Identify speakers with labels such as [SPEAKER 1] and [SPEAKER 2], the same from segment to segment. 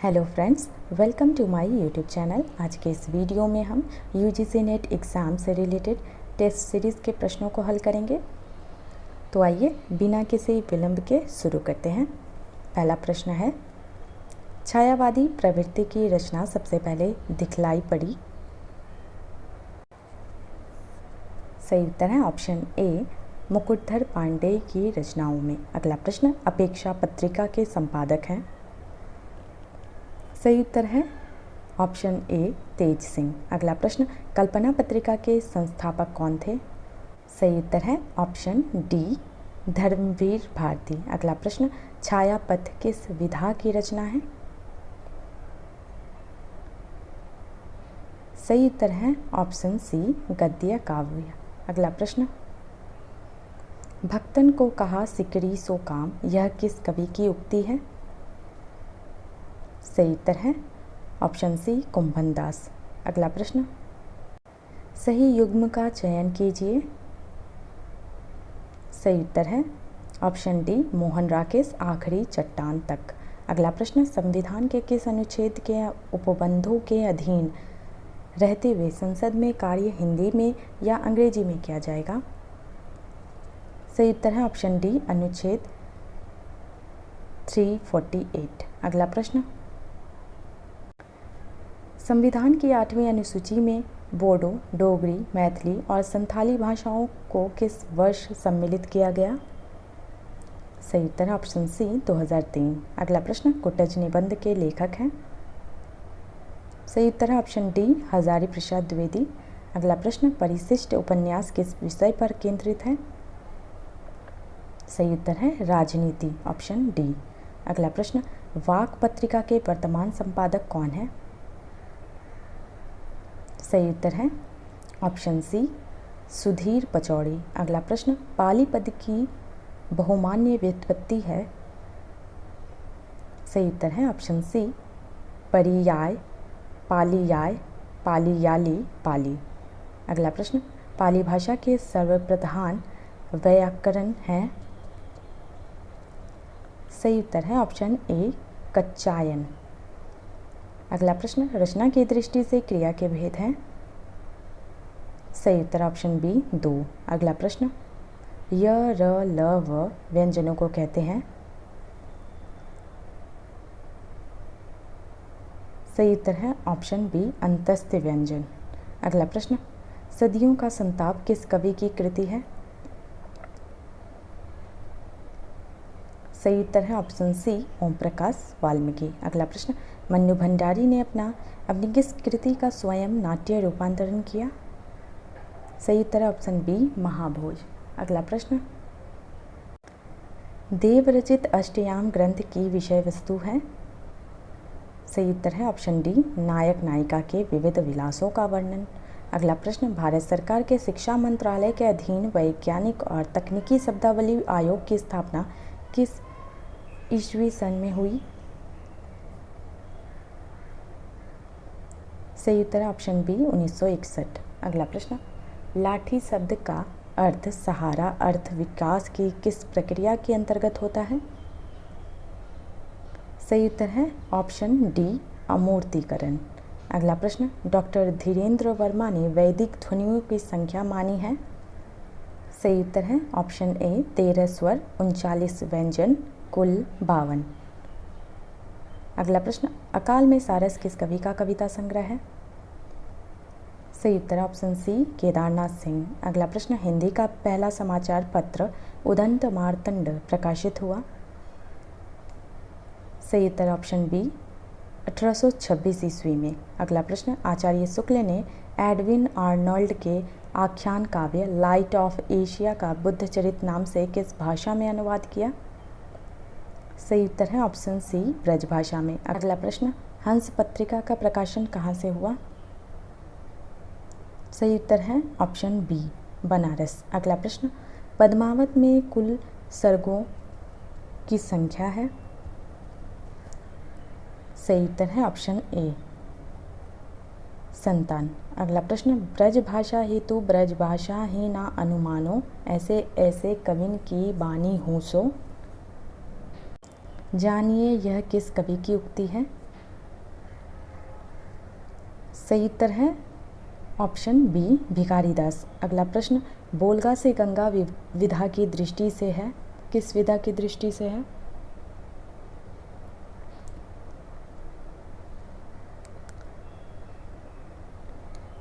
[SPEAKER 1] Hello friends, welcome to my YouTube channel. आज के इस वीडियो में हम यूजीसी नेट एग्ज़ाम से रिलेटेड टेस्ट सीरीज़ के प्रश्नों को हल करेंगे। तो आइए बिना किसी विलंब के शुरू करते हैं। पहला प्रश्न है, छायावादी प्रवृत्ति की रचना सबसे पहले दिखलाई पड़ी। सही उत्तर है ऑप्शन ए, मुकुटधर पांडेय की रचनाओं में। अगला प्रश्न, अपेक्षा पत्रिका के संपादक हैं। सही उत्तर है ऑप्शन ए, तेज सिंह। अगला प्रश्न, कल्पना पत्रिका के संस्थापक कौन थे। सही उत्तर है ऑप्शन डी, धर्मवीर भारती। अगला प्रश्न, छायापथ किस विधा की रचना है। सही उत्तर है ऑप्शन सी, गद्य काव्य। अगला प्रश्न, भक्तन को कहा सिकरी सो काम, यह किस कवि की उक्ति है। सही उत्तर है ऑप्शन सी, कुंभन दास। अगला प्रश्न, सही युग्म का चयन कीजिए। सही उत्तर है ऑप्शन डी, मोहन राकेश आखिरी चट्टान तक। अगला प्रश्न, संविधान के किस अनुच्छेद के उपबंधों के अधीन रहते हुए संसद में कार्य हिंदी में या अंग्रेजी में किया जाएगा। सही उत्तर है ऑप्शन डी, अनुच्छेद 348। अगला प्रश्न, संविधान की 8वीं अनुसूची में बोडो, डोगरी, मैथिली और संथाली भाषाओं को किस वर्ष सम्मिलित किया गया। सही उत्तर है ऑप्शन सी, 2003। अगला प्रश्न, कुटज निबंध के लेखक हैं। सही उत्तर है ऑप्शन डी, हजारी प्रसाद द्विवेदी। अगला प्रश्न, परिशिष्ट उपन्यास किस विषय पर केंद्रित है। सही उत्तर है राजनीति, ऑप्शन डी। अगला प्रश्न, वाक पत्रिका के वर्तमान संपादक कौन है। सही उत्तर है ऑप्शन सी, सुधीर पचौड़ी। अगला प्रश्न, पाली पद की बहुमान्य व्युत्पत्ति है। सही उत्तर है ऑप्शन सी, परियाय, पालियाय, पालियाली, पाली। अगला प्रश्न, पाली भाषा के सर्वप्रधान व्याकरण हैं। सही उत्तर है ऑप्शन ए, कच्चायन। अगला प्रश्न, रचना की दृष्टि से क्रिया के भेद हैं। सही उत्तर ऑप्शन बी, 2। अगला प्रश्न, य, र, ल, व व्यंजनों को कहते हैं। सही उत्तर है ऑप्शन बी, अंतस्थ व्यंजन। अगला प्रश्न, सदियों का संताप किस कवि की कृति है। सही उत्तर है ऑप्शन सी, ओम प्रकाश वाल्मीकि। अगला प्रश्न, मन्नू भंडारी ने अपनी किस कृति का स्वयं नाट्य रूपांतरण किया। सही उत्तर है ऑप्शन बी, महाभोज। अगला प्रश्न, देवरचित अष्टयाम ग्रंथ की विषय वस्तु है। सही उत्तर है ऑप्शन डी, नायक नायिका के विविध विलासों का वर्णन। अगला प्रश्न, भारत सरकार के शिक्षा मंत्रालय के अधीन वैज्ञानिक और तकनीकी शब्दावली आयोग की स्थापना किस ईस्वी सन में हुई। सही उत्तर है ऑप्शन बी, 1961। अगला प्रश्न, लाठी शब्द का अर्थ सहारा अर्थ विकास की किस प्रक्रिया के अंतर्गत होता है। सही उत्तर है ऑप्शन डी, अमूर्तीकरण। अगला प्रश्न, डॉक्टर धीरेन्द्र वर्मा ने वैदिक ध्वनियों की संख्या मानी है। सही उत्तर है ऑप्शन ए, 13 स्वर 39 व्यंजन कुल 52। अगला प्रश्न, अकाल में सारस किस कवि का कविता संग्रह है। सही उत्तर ऑप्शन सी, केदारनाथ सिंह। अगला प्रश्न, हिंदी का पहला समाचार पत्र उदंत मार्तंड प्रकाशित हुआ। सही उत्तर ऑप्शन बी, 1826 ईस्वी में। अगला प्रश्न, आचार्य शुक्ल ने एडविन आर्नोल्ड के आख्यान काव्य लाइट ऑफ एशिया का बुद्ध चरित नाम से किस भाषा में अनुवाद किया। सही उत्तर है ऑप्शन सी, ब्रज भाषा में। अगला प्रश्न, हंस पत्रिका का प्रकाशन कहाँ से हुआ। सही उत्तर है ऑप्शन बी, बनारस। अगला प्रश्न, पद्मावत में कुल सर्गों की संख्या है। सही उत्तर है ऑप्शन ए, 57। अगला प्रश्न, ब्रज भाषा हेतु ब्रज भाषा ही ना अनुमानो, ऐसे ऐसे कविन की बानी हूँ सो। जानिए यह किस कवि की उक्ति है। सही उत्तर है ऑप्शन बी भिखारी दास। अगला प्रश्न, बोलगा से गंगा विधा की दृष्टि से है, किस विधा की दृष्टि से है?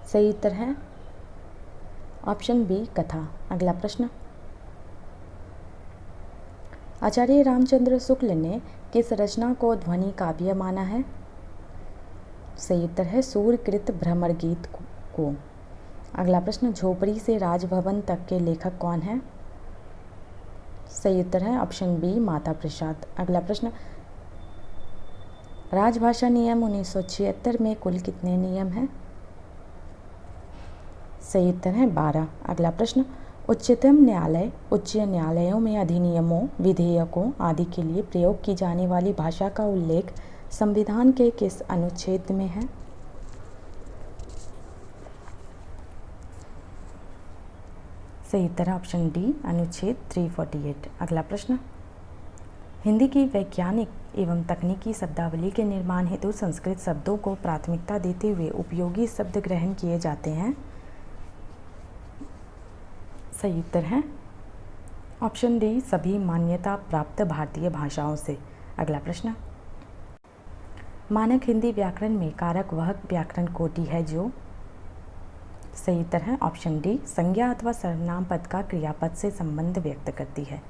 [SPEAKER 1] सही उत्तर है ऑप्शन बी कथा। अगला प्रश्न, आचार्य रामचंद्र शुक्ल ने किस रचना को ध्वनि काव्य माना है? सही उत्तर है सूर्यकृत भ्रमर गीत को। अगला प्रश्न, झोपड़ी से राजभवन तक के लेखक कौन है? सही उत्तर है ऑप्शन बी माता प्रसाद। अगला प्रश्न, राजभाषा नियम 1976 में कुल कितने नियम हैं? सही उत्तर है 12। अगला प्रश्न, उच्चतम न्यायालय उच्च न्यायालयों में अधिनियमों, विधेयकों आदि के लिए प्रयोग की जाने वाली भाषा का उल्लेख संविधान के किस अनुच्छेद में है? सही उत्तर है ऑप्शन डी अनुच्छेद 348। अगला प्रश्न, हिंदी की वैज्ञानिक एवं तकनीकी शब्दावली के निर्माण हेतु संस्कृत शब्दों को प्राथमिकता देते हुए उपयोगी शब्द ग्रहण किए जाते हैं। सही उत्तर है ऑप्शन डी सभी मान्यता प्राप्त भारतीय भाषाओं से। अगला प्रश्न, मानक हिंदी व्याकरण में कारक वह व्याकरण कोटि है जो? सही उत्तर है ऑप्शन डी संज्ञा अथवा सर्वनाम पद का क्रियापद से संबंध व्यक्त करती है।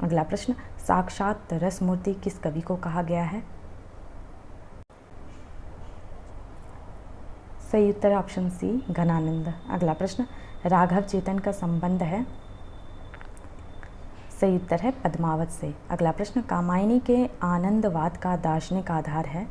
[SPEAKER 1] अगला प्रश्न, साक्षात रसमूर्ति किस कवि को कहा गया है? सही उत्तर ऑप्शन सी घनानंद। अगला प्रश्न, राघव चेतन का संबंध है? सही उत्तर है पद्मावत से। अगला प्रश्न, कामायनी के आनंदवाद का दार्शनिक आधार है?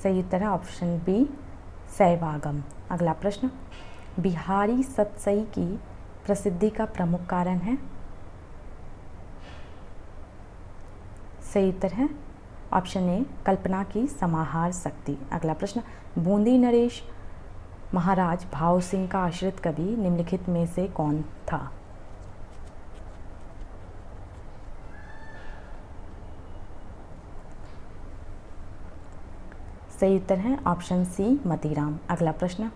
[SPEAKER 1] सही उत्तर है ऑप्शन बी शैवागम। अगला प्रश्न, बिहारी सतसई की प्रसिद्धि का प्रमुख कारण है? सही उत्तर है ऑप्शन ए कल्पना की समाहार शक्ति। अगला प्रश्न, बूंदी नरेश महाराज भाव सिंह का आश्रित कवि निम्नलिखित में से कौन था? सही उत्तर है ऑप्शन सी मतीराम। अगला प्रश्न,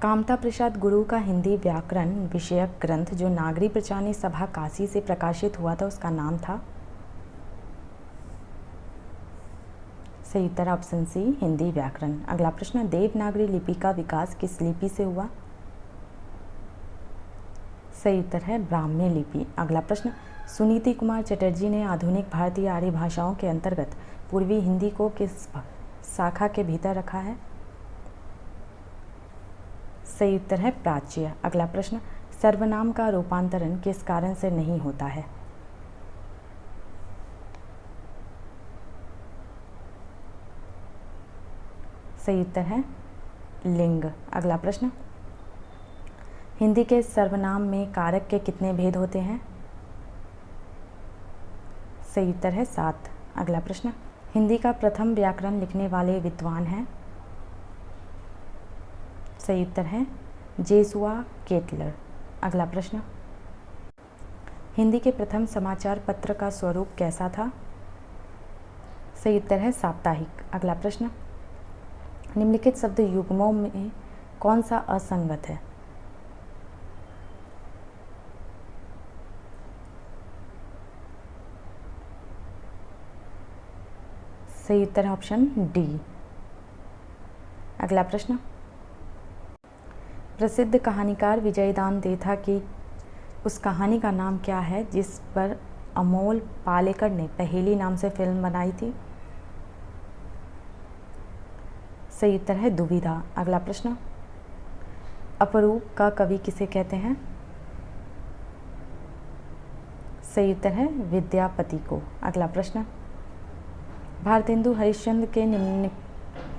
[SPEAKER 1] कामता प्रसाद गुरु का हिंदी व्याकरण विषयक ग्रंथ जो नागरी प्रचारणी सभा काशी से प्रकाशित हुआ था उसका नाम था? सही उत्तर ऑप्शन सी हिंदी व्याकरण। अगला प्रश्न, देवनागरी लिपि का विकास किस लिपि से हुआ? सही उत्तर है ब्राह्मी लिपि। अगला प्रश्न, सुनीति कुमार चटर्जी ने आधुनिक भारतीय आर्य भाषाओं के अंतर्गत पूर्वी हिंदी को किस शाखा के भीतर रखा है? सही उत्तर है प्राच्य। अगला प्रश्न, सर्वनाम का रूपांतरण किस कारण से नहीं होता है? सही उत्तर है लिंग। अगला प्रश्न, हिंदी के सर्वनाम में कारक के कितने भेद होते हैं? सही उत्तर है 7। अगला प्रश्न, हिंदी का प्रथम व्याकरण लिखने वाले विद्वान हैं? सही उत्तर है जेसुआ केटलर। अगला प्रश्न, हिंदी के प्रथम समाचार पत्र का स्वरूप कैसा था? सही उत्तर है साप्ताहिक। अगला प्रश्न, निम्नलिखित शब्द युग्मों में कौन सा असंगत है? सही उत्तर है ऑप्शन डी। अगला प्रश्न, प्रसिद्ध कहानीकार विजयदान देथा की उस कहानी का नाम क्या है जिस पर अमोल पालेकर ने पहेली नाम से फिल्म बनाई थी? सही उत्तर है दुविधा। अगला प्रश्न, अपरूप का कवि किसे कहते हैं? सही उत्तर है विद्यापति को। अगला प्रश्न, भारतेंदु हरिश्चंद्र के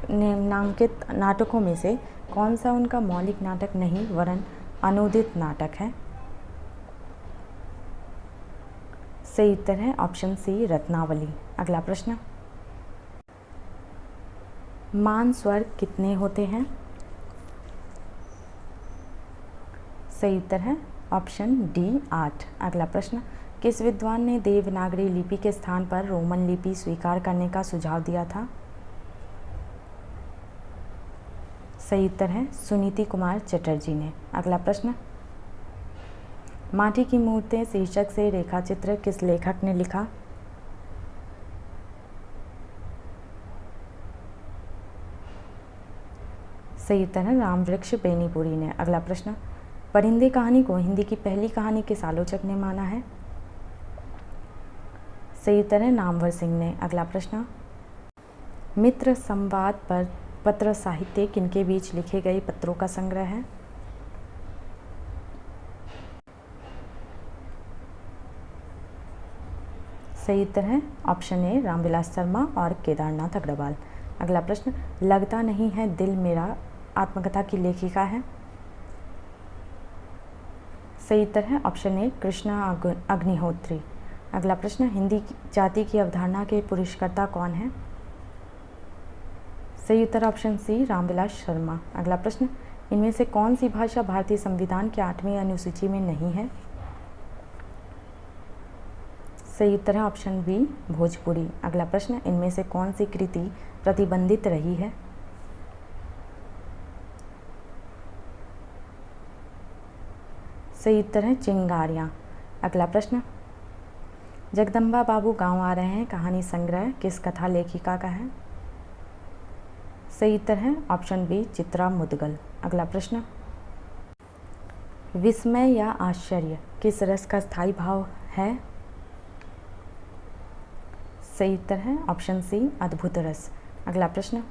[SPEAKER 1] निम्नांकित नाटकों में से कौन सा उनका मौलिक नाटक नहीं वरन अनुदित नाटक है? सही उत्तर है ऑप्शन सी रत्नावली। अगला प्रश्न, मान स्वर कितने होते हैं? सही उत्तर है ऑप्शन डी 8। अगला प्रश्न, किस विद्वान ने देवनागरी लिपि के स्थान पर रोमन लिपि स्वीकार करने का सुझाव दिया था? सही उत्तर है सुनीति कुमार चटर्जी ने। अगला प्रश्न, माटी की मूर्तें शीर्षक से रेखाचित्र किस लेखक ने लिखा? सही उत्तर है रामवृक्ष बेनीपुरी ने। अगला प्रश्न, परिंदे कहानी को हिंदी की पहली कहानी किस आलोचक ने माना है? सही उत्तर है नामवर सिंह ने। अगला प्रश्न, मित्र संवाद पर पत्र साहित्य किनके बीच लिखे गए पत्रों का संग्रह है? सही उत्तर है ऑप्शन ए रामविलास शर्मा और केदारनाथ अग्रवाल। अगला प्रश्न, लगता नहीं है दिल मेरा आत्मकथा की लेखिका है? सही उत्तर है ऑप्शन ए कृष्णा अग्निहोत्री। अगला प्रश्न, हिंदी जाति की अवधारणा के पुरुषकर्ता कौन है? सही उत्तर ऑप्शन सी रामविलास शर्मा। अगला प्रश्न, इनमें से कौन सी भाषा भारतीय संविधान के 8वीं अनुसूची में नहीं है? सही उत्तर है ऑप्शन बी भोजपुरी। अगला प्रश्न, इनमें से कौन सी कृति प्रतिबंधित रही है? सही उत्तर है चिंगारियाँ। अगला प्रश्न, जगदम्बा बाबू गांव आ रहे हैं कहानी संग्रह किस कथा लेखिका का है? सही उत्तर है ऑप्शन बी चित्रा मुदगल। अगला प्रश्न, विस्मय या आश्चर्य किस रस का स्थायी भाव है? सही उत्तर है ऑप्शन सी अद्भुत रस। अगला प्रश्न,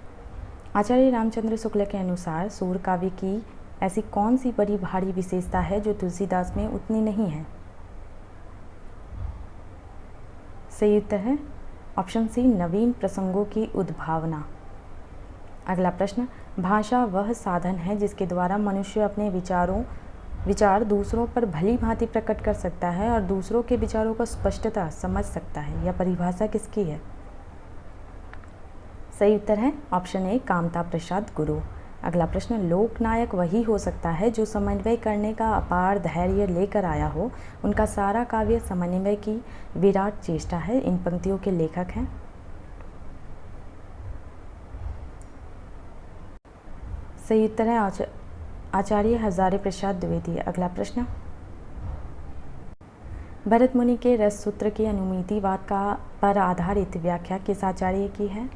[SPEAKER 1] आचार्य रामचंद्र शुक्ल के अनुसार सूर काव्य की ऐसी कौन सी बड़ी भारी विशेषता है जो तुलसीदास में उतनी नहीं है? सही उत्तर है ऑप्शन सी नवीन प्रसंगों की उद्भावना। अगला प्रश्न, भाषा वह साधन है जिसके द्वारा मनुष्य अपने विचार दूसरों पर भली भांति प्रकट कर सकता है और दूसरों के विचारों को स्पष्टता समझ सकता है। यह परिभाषा किसकी है? सही उत्तर है ऑप्शन ए कामता प्रसाद गुरु। अगला प्रश्न, लोकनायक वही हो सकता है जो समन्वय करने का अपार धैर्य लेकर आया हो। उनका सारा काव्य समन्वय की विराट चेष्टा है। इन पंक्तियों के लेखक हैं? सही उत्तर है आचार्य हजारे प्रसाद द्विवेदी। अगला प्रश्न, भरत मुनि के रस सूत्र की अनुमितिवाद पर आधारित व्याख्या किस आचार्य की है?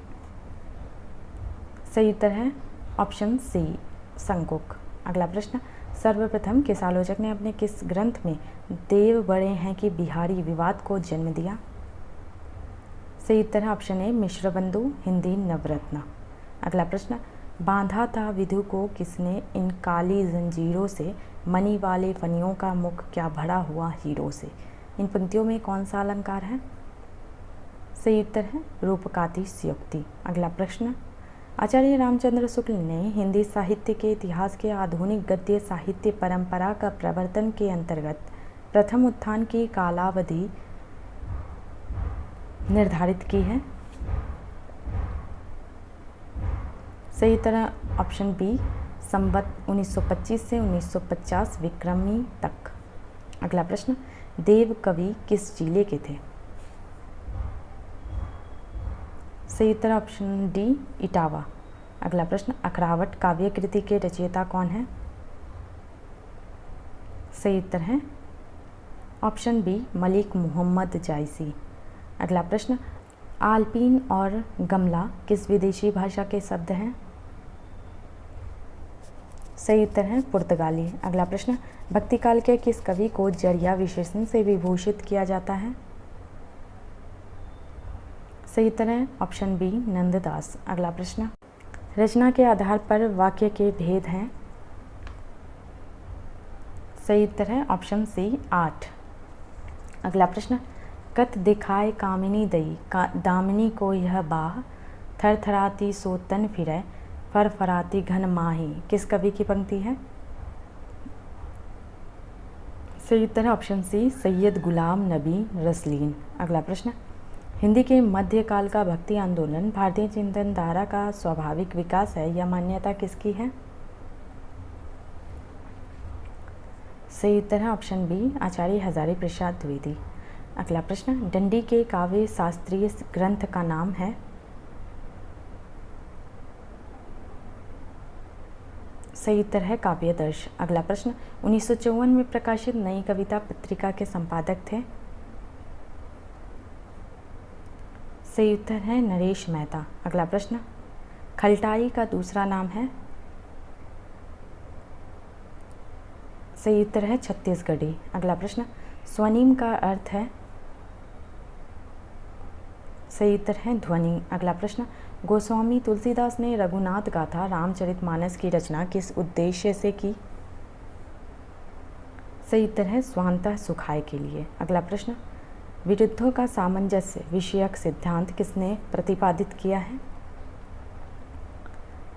[SPEAKER 1] सही उत्तर है ऑप्शन सी संकुक। अगला प्रश्न, सर्वप्रथम किस आलोचक ने अपने किस ग्रंथ में देव बड़े हैं कि बिहारी विवाद को जन्म दिया? सही उत्तर है ऑप्शन ए मिश्रबंधु हिंदी नवरत्न। अगला प्रश्न, बांधा था विधु को किसने इन काली जंजीरों से, मनी वाले फनियों का मुख क्या भरा हुआ हीरो से। इन पंक्तियों में कौन सा अलंकार है? सही उत्तर है रूपकातिशयोक्ति। अगला प्रश्न, आचार्य रामचंद्र शुक्ल ने हिंदी साहित्य के इतिहास के आधुनिक गद्य साहित्य परंपरा का प्रवर्तन के अंतर्गत प्रथम उत्थान की कालावधि निर्धारित की है? सही तरह ऑप्शन बी संवत 1925 से 1950 विक्रमी तक। अगला प्रश्न, देव कवि किस जिले के थे? सही उत्तर ऑप्शन डी इटावा। अगला प्रश्न, अखरावट काव्य कृति के रचयिता कौन है? सही उत्तर है ऑप्शन बी मलिक मोहम्मद जायसी। अगला प्रश्न, आल्पीन और गमला किस विदेशी भाषा के शब्द हैं? सही उत्तर है पुर्तगाली। अगला प्रश्न, भक्ति काल के किस कवि को जड़िया विशेषण से विभूषित किया जाता है? सही उत्तर है ऑप्शन बी नंददास। अगला प्रश्न, रचना के आधार पर वाक्य के भेद हैं? सही उत्तर है ऑप्शन सी 8। अगला प्रश्न, कत दिखाए कामिनी दई दामिनी को यह बाह, थरथराती सो तन फिरे फरफराती घन माही किस कवि की पंक्ति है? सही उत्तर है ऑप्शन सी सैयद गुलाम नबी रसलीन। अगला प्रश्न, हिंदी के मध्यकाल का भक्ति आंदोलन भारतीय चिंतन धारा का स्वाभाविक विकास है, यह मान्यता किसकी है? सही उत्तर है ऑप्शन बी आचार्य हजारी प्रसाद द्विवेदी। अगला प्रश्न, डंडी के काव्य शास्त्रीय ग्रंथ का नाम है? सही उत्तर है काव्यदर्श। अगला प्रश्न, 1954 में प्रकाशित नई कविता पत्रिका के संपादक थे? सही उत्तर है नरेश मेहता। अगला प्रश्न, खलटाई का दूसरा नाम है? सही उत्तर है छत्तीसगढ़ी। अगला प्रश्न, स्वनिम का अर्थ है? सही उत्तर है ध्वनि। अगला प्रश्न, गोस्वामी तुलसीदास ने रघुनाथ गाथा रामचरितमानस की रचना किस उद्देश्य से की? सही उत्तर है स्वांतः सुखाय के लिए। अगला प्रश्न, विरुद्धों का सामंजस्य विषयक सिद्धांत किसने प्रतिपादित किया है?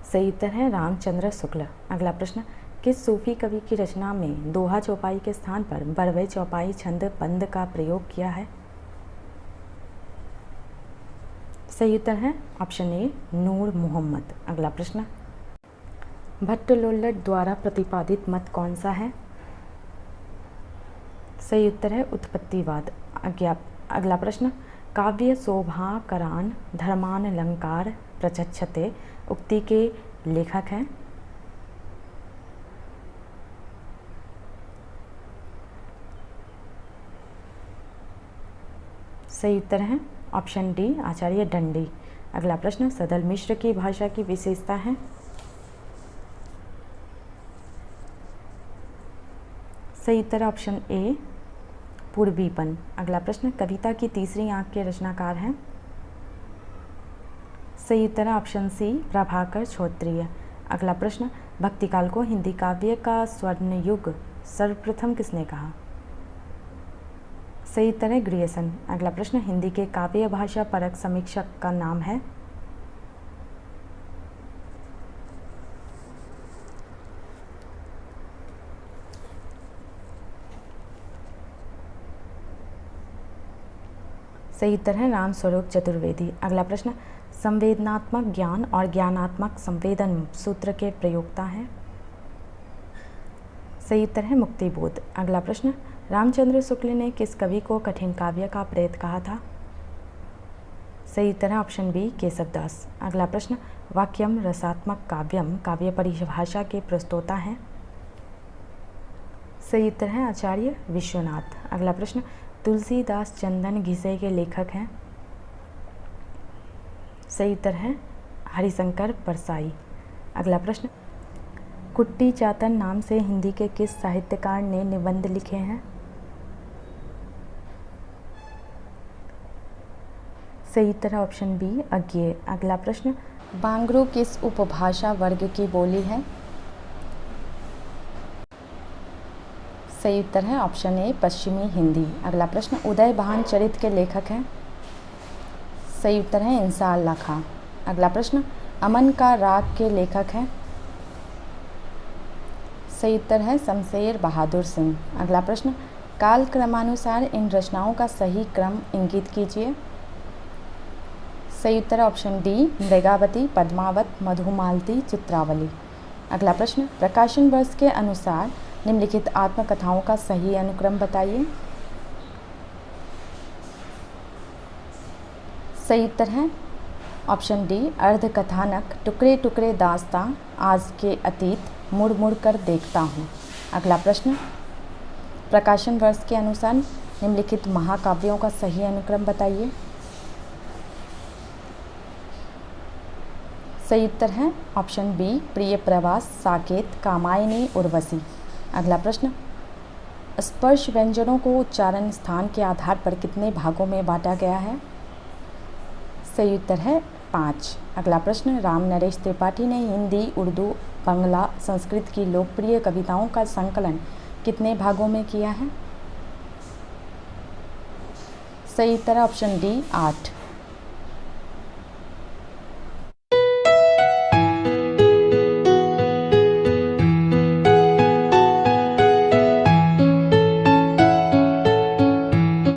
[SPEAKER 1] सही उत्तर है रामचंद्र शुक्ल। अगला प्रश्न, किस सूफी कवि की रचना में दोहा चौपाई के स्थान पर बरवे चौपाई छंद बंद का प्रयोग किया है? सही उत्तर है ऑप्शन ए नूर मोहम्मद। अगला प्रश्न, भट्टलोल्लट द्वारा प्रतिपादित मत कौन सा है? सही उत्तर है उत्पत्तिवाद। अगला प्रश्न, काव्य शोभाकरान धर्मान अलंकार प्रचक्षते उक्ति के लेखक हैं? सही उत्तर है ऑप्शन डी आचार्य दंडी। अगला प्रश्न, सदल मिश्र की भाषा की विशेषता है? सही उत्तर ऑप्शन ए पूर्वीपन। अगला प्रश्न, कविता की तीसरी आंख के रचनाकार हैं? सही उत्तर ऑप्शन सी प्रभाकर क्षत्रिय। अगला प्रश्न, भक्तिकाल को हिंदी काव्य का स्वर्ण युग सर्वप्रथम किसने कहा? सही उत्तर है ग्रियर्सन। अगला प्रश्न, हिंदी के काव्य भाषा परक समीक्षक का नाम है? सही उत्तर है रामस्वरूप चतुर्वेदी। अगला प्रश्न, संवेदनात्मक ज्ञान और ज्ञानात्मक संवेदन सूत्र के प्रयोक्ता हैं? सही उत्तर है मुक्तिबोध। अगला प्रश्न, रामचंद्र शुक्ल ने किस कवि को कठिन काव्य का प्रेत कहा था? सही उत्तर है ऑप्शन बी केशवदास। अगला प्रश्न, वाक्यम रसात्मक काव्यम काव्य परिभाषा के प्रस्तोता हैं? सही उत्तर है आचार्य विश्वनाथ। अगला प्रश्न, तुलसीदास चंदन घिसे के लेखक हैं? सही उत्तर है हरिशंकर परसाई। अगला प्रश्न, कुट्टी चातन नाम से हिंदी के किस साहित्यकार ने निबंध लिखे हैं? सही उत्तर है ऑप्शन बी अज्ञेय। अगला प्रश्न, बांग्रो किस उपभाषा वर्ग की बोली है? सही उत्तर है ऑप्शन ए पश्चिमी हिंदी। अगला प्रश्न, उदय भान चरित के लेखक हैं? सही उत्तर है इंसा अल्लाह खां। अगला प्रश्न, अमन का राग के लेखक हैं? सही उत्तर है शमशेर बहादुर सिंह। अगला प्रश्न, काल क्रमानुसार इन रचनाओं का सही क्रम इंगित कीजिए। सही उत्तर है ऑप्शन डी मृगावती, पद्मावत, मधुमालती, चित्रावली। अगला प्रश्न, प्रकाशन वर्ष के अनुसार निम्नलिखित आत्मकथाओं का सही अनुक्रम बताइए। सही उत्तर है ऑप्शन डी अर्धकथानक, टुकड़े टुकड़े दास्तां, आज के अतीत, मुड़ मुड़ कर देखता हूँ। अगला प्रश्न, प्रकाशन वर्ष के अनुसार निम्नलिखित महाकाव्यों का सही अनुक्रम बताइए। सही उत्तर है ऑप्शन बी प्रिय प्रवास, साकेत, कामायनी, उर्वशी। अगला प्रश्न, स्पर्श व्यंजनों को उच्चारण स्थान के आधार पर कितने भागों में बांटा गया है? सही उत्तर है 5। अगला प्रश्न, राम नरेश त्रिपाठी ने हिंदी, उर्दू, बंगला, संस्कृत की लोकप्रिय कविताओं का संकलन कितने भागों में किया है? सही उत्तर है ऑप्शन डी 8।